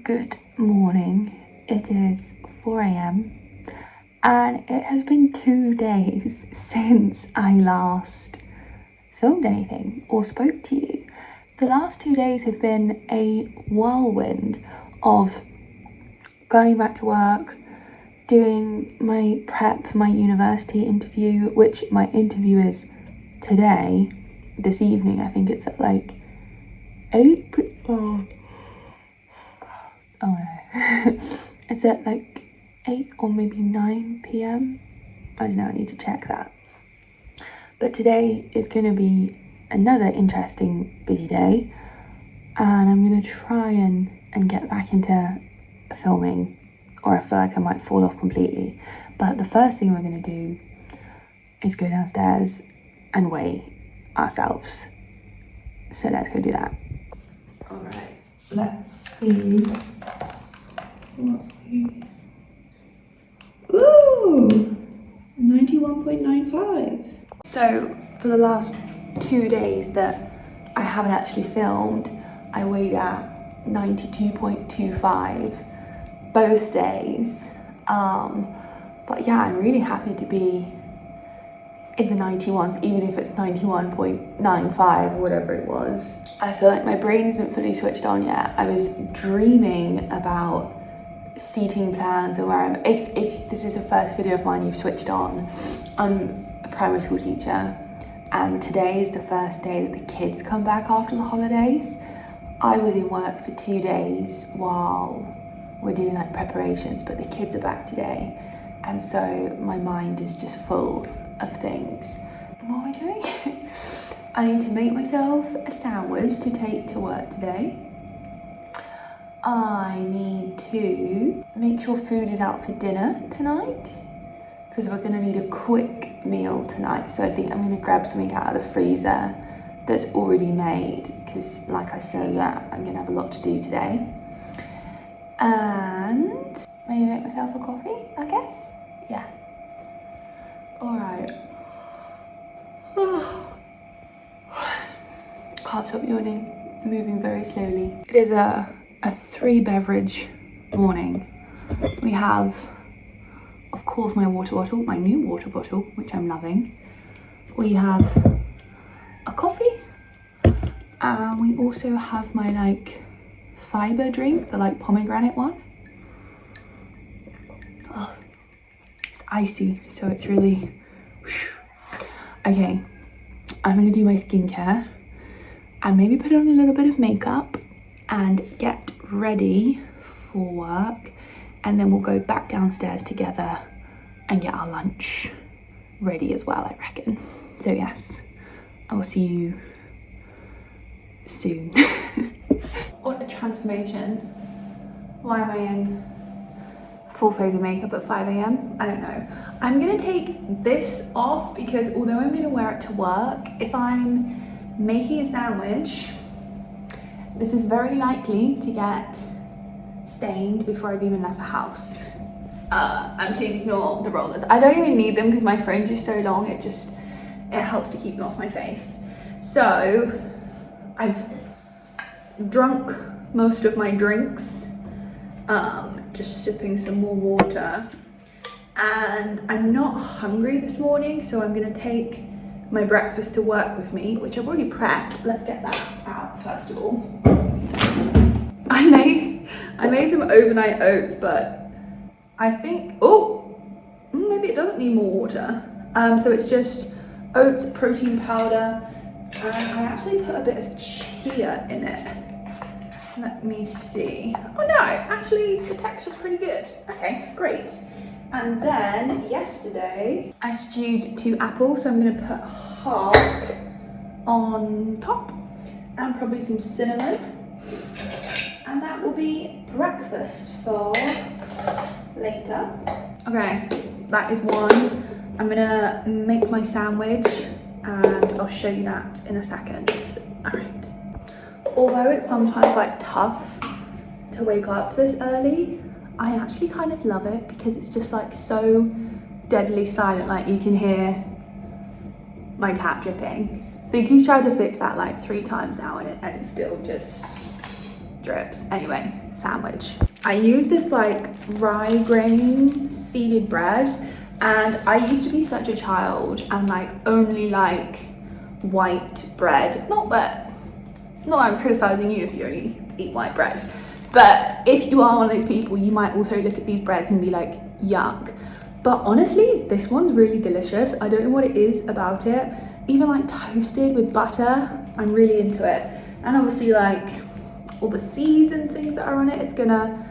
Good morning. It is 4 a.m. and it has been 2 days since I last filmed anything or spoke to you. The last 2 days have been a whirlwind of going back to work, doing my prep for my university interview, which my interview is today, this evening. I think it's at like 8. Oh no. It's at like 8 or maybe 9 p.m. I don't know, I need to check that. But today is going to be another interesting busy day, and I'm going to try and get back into filming, or I feel like I might fall off completely. But the first thing we're going to do is go downstairs and weigh ourselves. So let's go do that. Alright, let's see what we... Ooh! 91.95. So for the last 2 days that I haven't actually filmed, I weighed at 92.25 both days. But yeah, I'm really happy to be in the 91s, even if it's 91.95 or whatever it was. I feel like my brain isn't fully switched on yet. I was dreaming about seating plans and where I'm, if this is the first video of mine you've switched on, I'm a primary school teacher, and today is the first day that the kids come back after the holidays. I was in work for 2 days while we're doing like preparations, but the kids are back today, and so my mind is just full of things. What am I doing? I need to make myself a sandwich to take to work today. I need to make sure food is out for dinner tonight, because we're going to need a quick meal tonight. So I think I'm going to grab something out of the freezer that's already made, because like I said, yeah, I'm going to have a lot to do today. And maybe make myself a coffee, I guess. Yeah. Alright. Can't stop yawning, moving very slowly. It is a 3 beverage morning. We have, of course, my water bottle, my new water bottle, which I'm loving. We have a coffee, and we also have my like fiber drink, the like pomegranate one. Oh, it's icy, so it's really whoosh. Okay, I'm gonna do my skincare and maybe put on a little bit of makeup and get ready for work, and then we'll go back downstairs together and get our lunch ready as well, I reckon. So yes, I will see you soon. What a transformation. Why am I in full face of makeup at 5 a.m? I don't know. I'm gonna take this off because although I'm gonna wear it to work, if I'm making a sandwich, this is very likely to get stained before I've even left the house. And please ignore the rollers. I don't even need them because my fringe is so long, it helps to keep them off my face. So I've drunk most of my drinks, just sipping some more water, and I'm not hungry this morning, so I'm gonna take my breakfast to work with me, which I've already prepped. Let's get that out first of all. I made some overnight oats, but I think, maybe it doesn't need more water. So it's just oats, protein powder, and I actually put a bit of chia in it. Let me see. Oh no, actually the texture's pretty good. Okay, great. And then yesterday I stewed 2 apples, so I'm gonna put half on top and probably some cinnamon. And that will be breakfast for later. Okay, that is one. I'm gonna make my sandwich and I'll show you that in a second. All right. Although it's sometimes like tough to wake up this early, I actually kind of love it because it's just like so deadly silent. Like you can hear my tap dripping. I think he's tried to fix that like 3 times now and it's still just drips. Anyway, sandwich. I use this like rye grain seeded bread, and I used to be such a child and like only like white bread. Not that I'm criticizing you if you eat white bread, but if you are one of those people, you might also look at these breads and be like, yuck. But honestly, this one's really delicious. I don't know what it is about it. Even like toasted with butter, I'm really into it. And obviously like all the seeds and things that are on it, it's gonna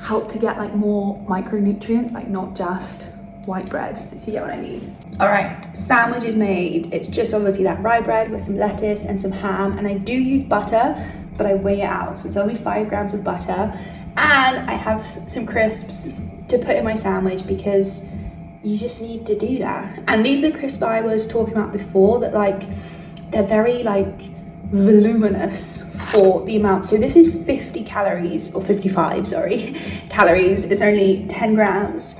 help to get like more micronutrients, like not just white bread, if you get what I mean. All right, sandwich is made. It's just obviously that rye bread with some lettuce and some ham, and I do use butter, but I weigh it out, so it's only 5 grams of butter. And I have some crisps to put in my sandwich because you just need to do that. And these are the crisps I was talking about before, that like they're very like voluminous for the amount. So this is 50 calories, or 55, sorry, calories. It's only 10 grams.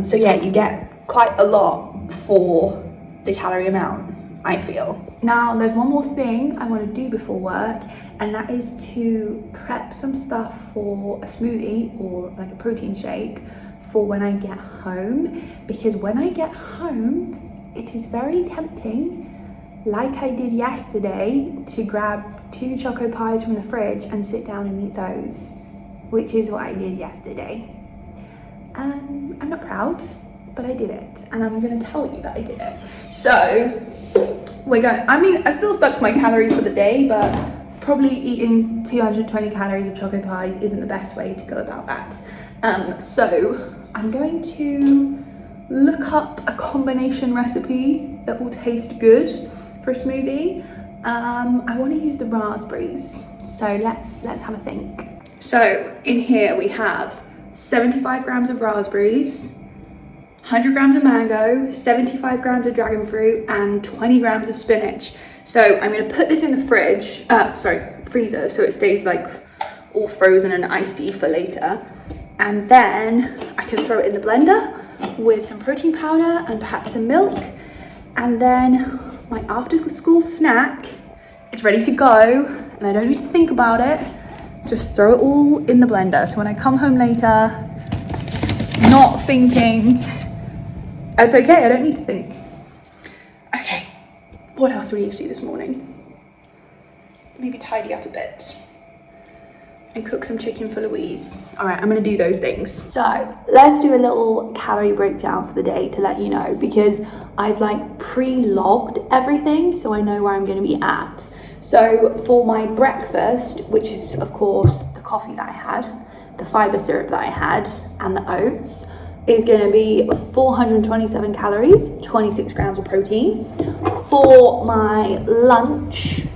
So yeah, you get quite a lot for the calorie amount, I feel. Now, there's one more thing I want to do before work, and that is to prep some stuff for a smoothie or like a protein shake for when I get home, because when I get home, it is very tempting, like I did yesterday, to grab 2 choco pies from the fridge and sit down and eat those, which is what I did yesterday. I'm not proud, but I did it, and I'm gonna tell you that I did it. So we're going, I mean, I still stuck to my calories for the day, but probably eating 220 calories of choco pies isn't the best way to go about that. So I'm going to look up a combination recipe that will taste good for a smoothie. I want to use the raspberries, so let's have a think. So in here we have 75 grams of raspberries, 100 grams of mango, 75 grams of dragon fruit, and 20 grams of spinach. So I'm going to put this in the freezer, so it stays like all frozen and icy for later. And then I can throw it in the blender with some protein powder and perhaps some milk. And then my after school snack is ready to go, and I don't need to think about it. Just throw it all in the blender. So when I come home later, not thinking, it's okay, I don't need to think. Okay, what else do we need to do this morning? Maybe tidy up a bit and cook some chicken for Louise. All right, I'm gonna do those things. So let's do a little calorie breakdown for the day to let you know, because I've like pre-logged everything so I know where I'm gonna be at. So for my breakfast, which is of course the coffee that I had, the fiber syrup that I had, and the oats, is going to be 427 calories, 26 grams of protein. For my lunch,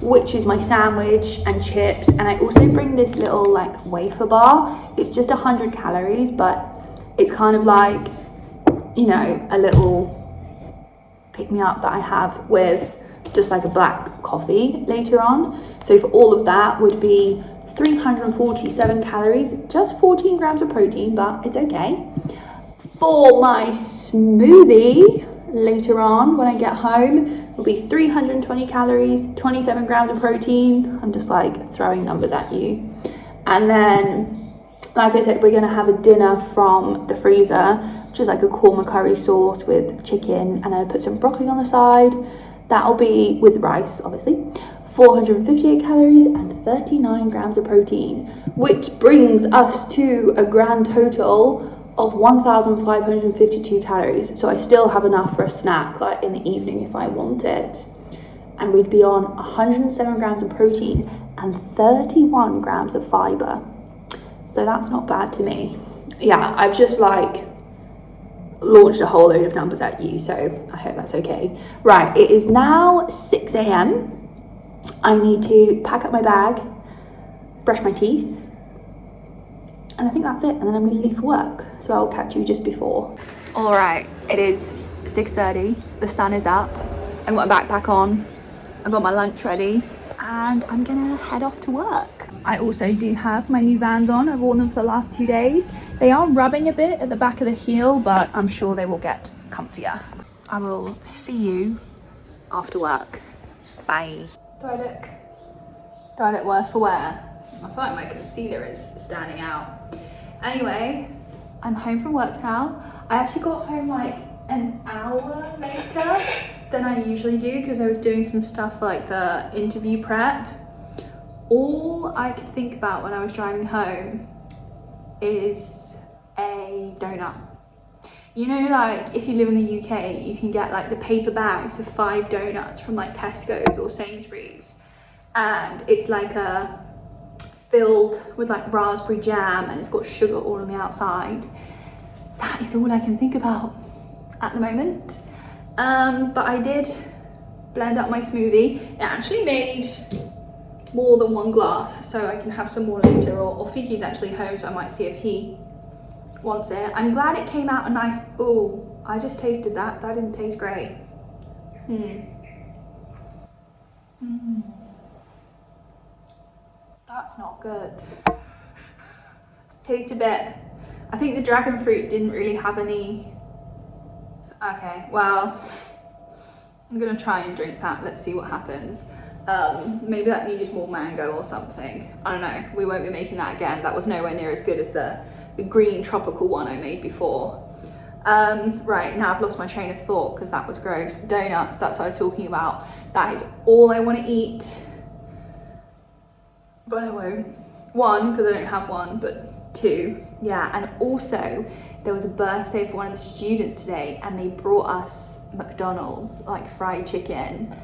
which is my sandwich and chips, and I also bring this little like wafer bar. It's just 100 calories, but it's kind of like, you know, a little pick me up that I have with just like a black coffee later on. So for all of that would be 347 calories, just 14 grams of protein, but it's okay. For my smoothie later on when I get home will be 320 calories, 27 grams of protein. I'm just like throwing numbers at you. And then, like I said, we're gonna have a dinner from the freezer, which is like a korma curry sauce with chicken, and I put some broccoli on the side. That'll be with rice, obviously. 458 calories and 39 grams of protein, which brings us to a grand total of 1,552 calories. So I still have enough for a snack like in the evening if I want it. And we'd be on 107 grams of protein and 31 grams of fiber. So that's not bad to me. Yeah, I've just like launched a whole load of numbers at you, so I hope that's okay. Right, it is now 6 a.m. I need to pack up my bag, brush my teeth, and I think that's it, and then I'm going to leave for work, so I'll catch you just before. All right, it is 6:30, the sun is up, I've got my backpack on, I've got my lunch ready, and I'm gonna head off to work. I also do have my new Vans on. I've worn them for the last 2 days. They are rubbing a bit at the back of the heel, but I'm sure they will get comfier. I will see you after work. Bye. Do I look Do I look worse for wear? I feel like my concealer is standing out. Anyway, I'm home from work now. I actually got home like an hour later than I usually do because I was doing some stuff for like the interview prep. All I could think about when I was driving home is a donut. You know, like if you live in the UK, you can get like the paper bags of 5 donuts from like Tesco's or Sainsbury's, and it's like filled with like raspberry jam and it's got sugar all on the outside. That is all I can think about at the moment. But I did blend up my smoothie. It actually made more than 1 glass, so I can have some more later, or Fiki's actually home, so I might see if he wants it. I'm glad it came out a nice, oh, I just tasted that. That didn't taste great. That's not good. Taste a bit. I think the dragon fruit didn't really have any. Okay, well, I'm gonna try and drink that. Let's see what happens. Maybe that needed more mango or something. I don't know. We won't be making that again. That was nowhere near as good as the green tropical one I made before. Right, now I've lost my train of thought because that was gross. Donuts, that's what I was talking about. That is all I want to eat. But I won't. 1, because I don't have one, but 2, yeah. And also, there was a birthday for one of the students today and they brought us McDonald's, like fried chicken.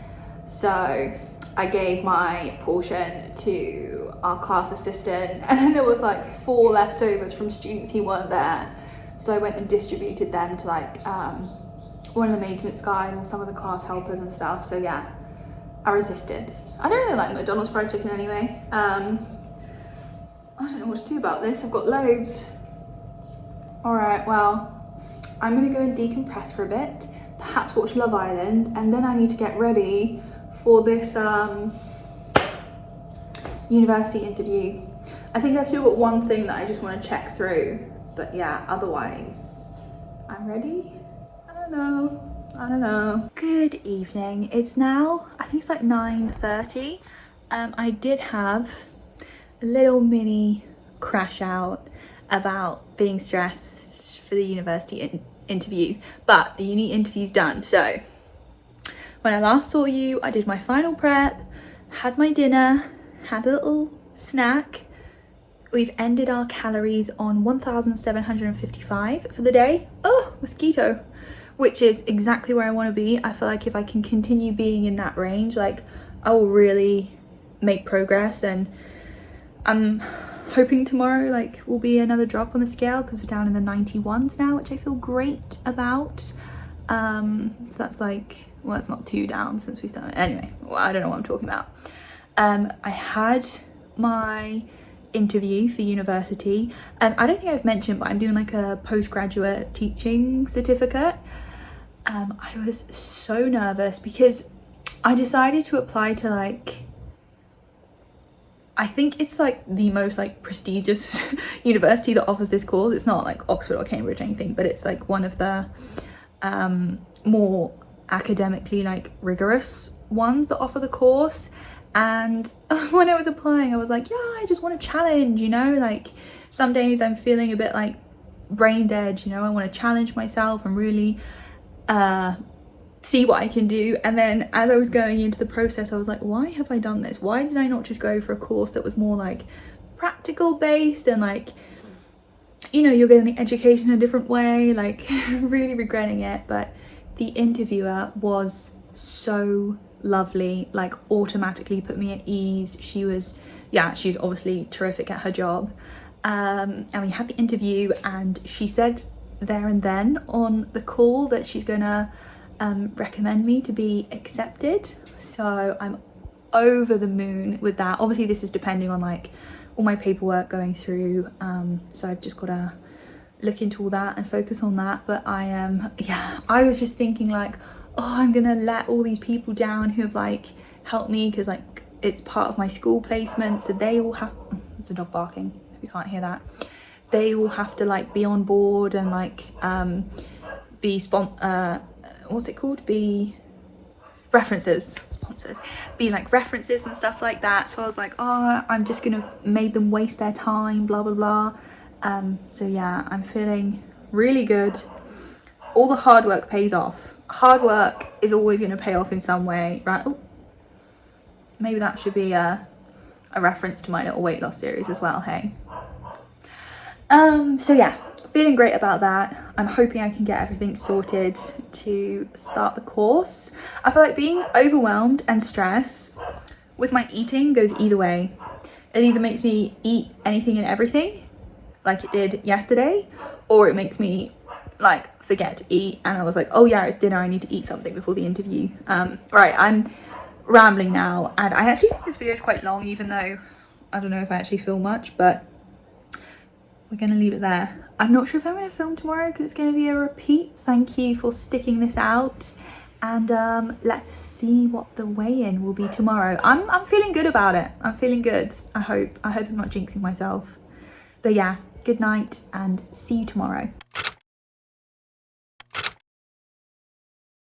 So I gave my portion to our class assistant, and then there was like 4 leftovers from students who weren't there. So I went and distributed them to like one of the maintenance guys and some of the class helpers and stuff. So yeah, I resisted. I don't really like McDonald's fried chicken anyway. I don't know what to do about this. I've got loads. All right, well, I'm gonna go and decompress for a bit, perhaps watch Love Island, and then I need to get ready for this university interview. I think I've still got one thing that I just want to check through, but yeah, otherwise I'm ready. I don't know. Good evening. It's now, I think it's like 9:30. I did have a little mini crash out about being stressed for the university interview, but the uni interview's done. So when I last saw you, I did my final prep, had my dinner, had a little snack. We've ended our calories on 1,755 for the day. Oh, mosquito. Which is exactly where I want to be. I feel like if I can continue being in that range, like I will really make progress, and I'm hoping tomorrow like will be another drop on the scale because we're down in the 91s now, which I feel great about. So that's like, well, it's not too down since we started. Anyway, well, I don't know what I'm talking about. I had my interview for university. I don't think I've mentioned, but I'm doing like a postgraduate teaching certificate. I was so nervous because I decided to apply to like, I think it's like the most like prestigious university that offers this course. It's not like Oxford or Cambridge or anything, but it's like one of the more academically like rigorous ones that offer the course. And when I was applying, I was like, yeah, I just want a challenge, you know, like some days I'm feeling a bit like brain dead, you know, I want to challenge myself and really see what I can do. And then as I was going into the process, I was like, why have I done this? Why did I not just go for a course that was more like practical based and like, you know, you're getting the education in a different way, like really regretting it. But the interviewer was so lovely, like automatically put me at ease. She was, yeah, she's obviously terrific at her job. And we had the interview and she said there and then on the call that she's gonna recommend me to be accepted. So I'm over the moon with that. Obviously this is depending on like all my paperwork going through, so I've just got to look into all that and focus on that. But I am, yeah, I was just thinking like, oh, I'm gonna let all these people down who have like helped me, because like it's part of my school placement, so they will have, there's a dog barking if you can't hear that, they will have to like be on board and like be what's it called, be references, sponsors, be like references and stuff like that. So I was like, oh, I'm just gonna make them waste their time, blah blah blah. So yeah, I'm feeling really good. All the hard work pays off. Hard work is always going to pay off in some way, right? Ooh, maybe that should be a reference to my little weight loss series as well, hey? So yeah, feeling great about that. I'm hoping I can get everything sorted to start the course. I feel like being overwhelmed and stressed with my eating goes either way. It either makes me eat anything and everything, like it did yesterday, or it makes me like forget to eat, and I was like, oh yeah, it's dinner, I need to eat something before the interview. Right, I'm rambling now, and I actually think this video is quite long, even though I don't know if I actually film much, but we're gonna leave it there. I'm not sure if I'm gonna film tomorrow because it's gonna be a repeat. Thank you for sticking this out, and let's see what the weigh-in will be tomorrow. I'm feeling good about it. I'm feeling good. I hope I'm not jinxing myself, but yeah, good night and see you tomorrow.